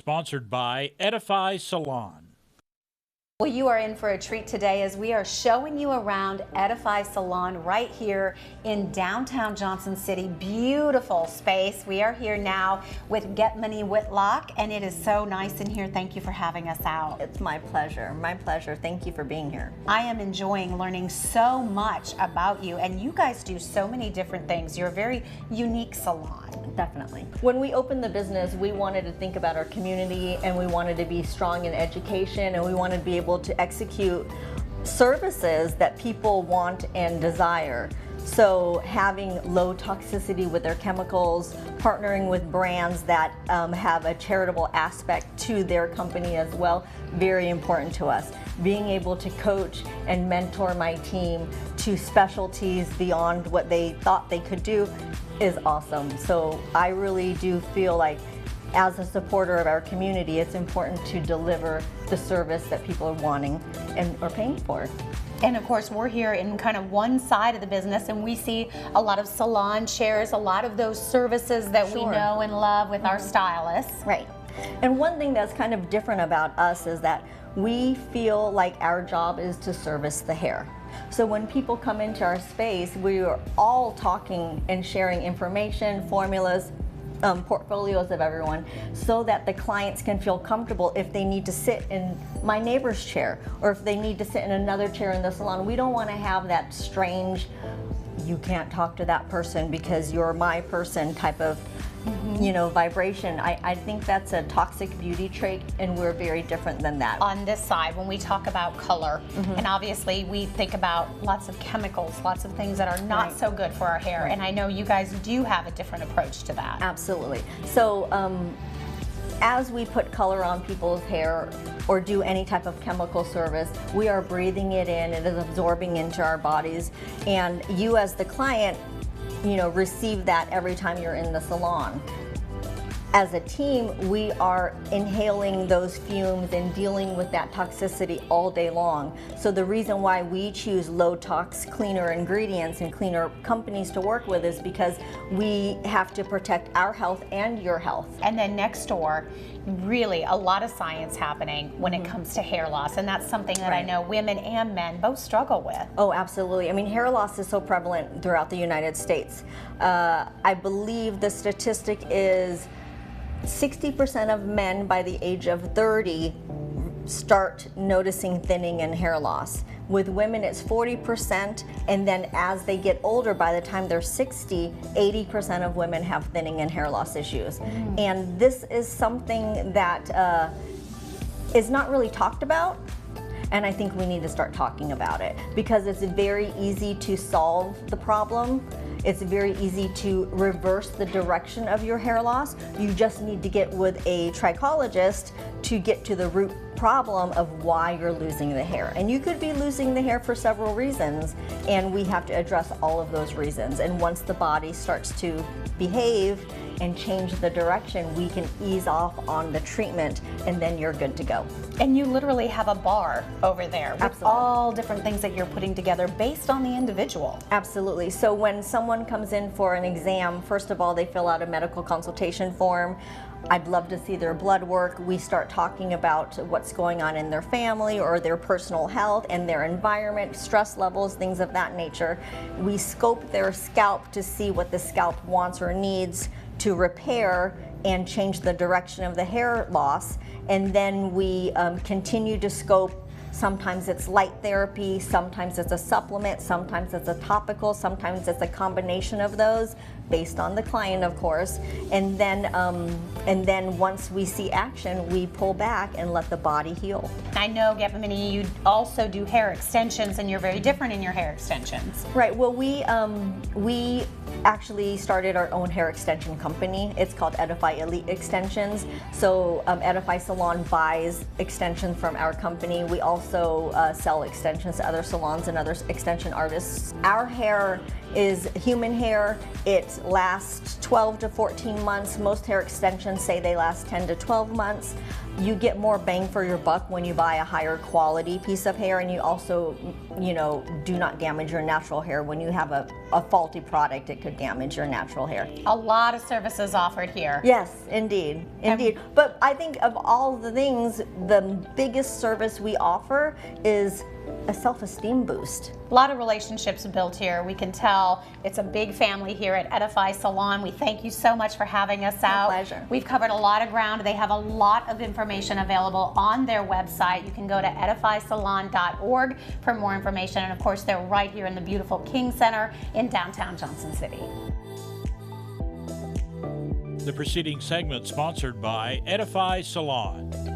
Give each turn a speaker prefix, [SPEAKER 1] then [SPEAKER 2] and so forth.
[SPEAKER 1] Sponsored by Edify Salon.
[SPEAKER 2] Well, you are in for a treat today as we are showing you around Edify Salon right here in downtown Johnson City. Beautiful space. We are here now with Ketmanee Whitlock, and it is so nice in here. Thank you for having us out.
[SPEAKER 3] It's my pleasure. My pleasure. Thank you for being here.
[SPEAKER 2] I am enjoying learning so much about you, and you guys do so many different things. You're a very unique salon.
[SPEAKER 3] Definitely. When we opened the business, we wanted to think about our community, and we wanted to be strong in education, and we wanted to be able to execute services that people want and desire. So having low toxicity with their chemicals, partnering with brands that have a charitable aspect to their company as well, very important to us. Being able to coach and mentor my team to specialties beyond what they thought they could do is awesome. So I really do feel like as a supporter of our community, it's important to deliver the service that people are wanting and are paying for.
[SPEAKER 2] And of course, we're here in kind of one side of the business, and we see a lot of salon chairs, a lot of those services that we know and love with our stylists.
[SPEAKER 3] Right. And one thing that's kind of different about us is that we feel like our job is to service the hair. So when people come into our space, we are all talking and sharing information, formulas, portfolios of everyone, so that the clients can feel comfortable if they need to sit in my neighbor's chair or if they need to sit in another chair in the salon. We don't want to have that strange, you can't talk to that person because you're my person type of vibration. I think that's a toxic beauty trait, and we're very different than that.
[SPEAKER 2] On this side, when we talk about color, and obviously we think about lots of chemicals, lots of things that are not so good for our hair, and I know you guys do have a different approach to that.
[SPEAKER 3] Absolutely. So as we put color on people's hair or do any type of chemical service, we are breathing it in, it is absorbing into our bodies, and you as the client receive that every time you're in the salon. As a team, we are inhaling those fumes and dealing with that toxicity all day long. So the reason why we choose low tox, cleaner ingredients and cleaner companies to work with is because we have to protect our health and your health.
[SPEAKER 2] And then next door, really a lot of science happening when it comes to hair loss, and that's something that I know women and men both struggle with.
[SPEAKER 3] Oh, absolutely. I mean, hair loss is so prevalent throughout the United States. I believe the statistic is 60% of men by the age of 30 start noticing thinning and hair loss. With women, it's 40%, and then as they get older, by the time they're 60, 80% of women have thinning and hair loss issues. And this is something that is not really talked about, and I think we need to start talking about it because it's very easy to solve the problem. It's very easy to reverse the direction of your hair loss. You just need to get with a trichologist to get to the root problem of why you're losing the hair. And you could be losing the hair for several reasons, and we have to address all of those reasons. And once the body starts to behave and change the direction, we can ease off on the treatment, and then you're good to go.
[SPEAKER 2] And you literally have a bar over there with
[SPEAKER 3] Absolutely.
[SPEAKER 2] all different things that you're putting together based on the individual.
[SPEAKER 3] Absolutely. So when someone comes in for an exam, first of all, they fill out a medical consultation form. I'd love to see their blood work. We start talking about what's going on in their family or their personal health and their environment, stress levels, things of that nature. We scope their scalp to see what the scalp wants or needs to repair and change the direction of the hair loss. And then we continue to scope. Sometimes it's light therapy, sometimes it's a supplement, sometimes it's a topical, sometimes it's a combination of those based on the client, of course. And then once we see action, we pull back and let the body heal.
[SPEAKER 2] I know, Ketmanee, you also do hair extensions, and you're very different in your hair extensions.
[SPEAKER 3] Right. Well, we actually started our own hair extension company. It's called Edify Elite Extensions. So Edify Salon buys extensions from our company. We also sell extensions to other salons and other extension artists. Our hair is human hair. It lasts 12 to 14 months. Most hair extensions say they last 10 to 12 months. You get more bang for your buck when you buy a higher quality piece of hair, and you also, do not damage your natural hair. When you have a faulty product, it could could damage your natural hair.
[SPEAKER 2] A lot of services offered here.
[SPEAKER 3] Yes, indeed, indeed. But I think of all the things, the biggest service we offer is a self-esteem boost.
[SPEAKER 2] A lot of relationships built here. We can tell it's a big family here at Edify Salon. We thank you so much for having us out.
[SPEAKER 3] My pleasure.
[SPEAKER 2] We've covered a lot of ground. They have a lot of information available on their website. You can go to edifysalon.org for more information. And of course, they're right here in the beautiful King Center in downtown Johnson City.
[SPEAKER 1] The preceding segment sponsored by Edify Salon.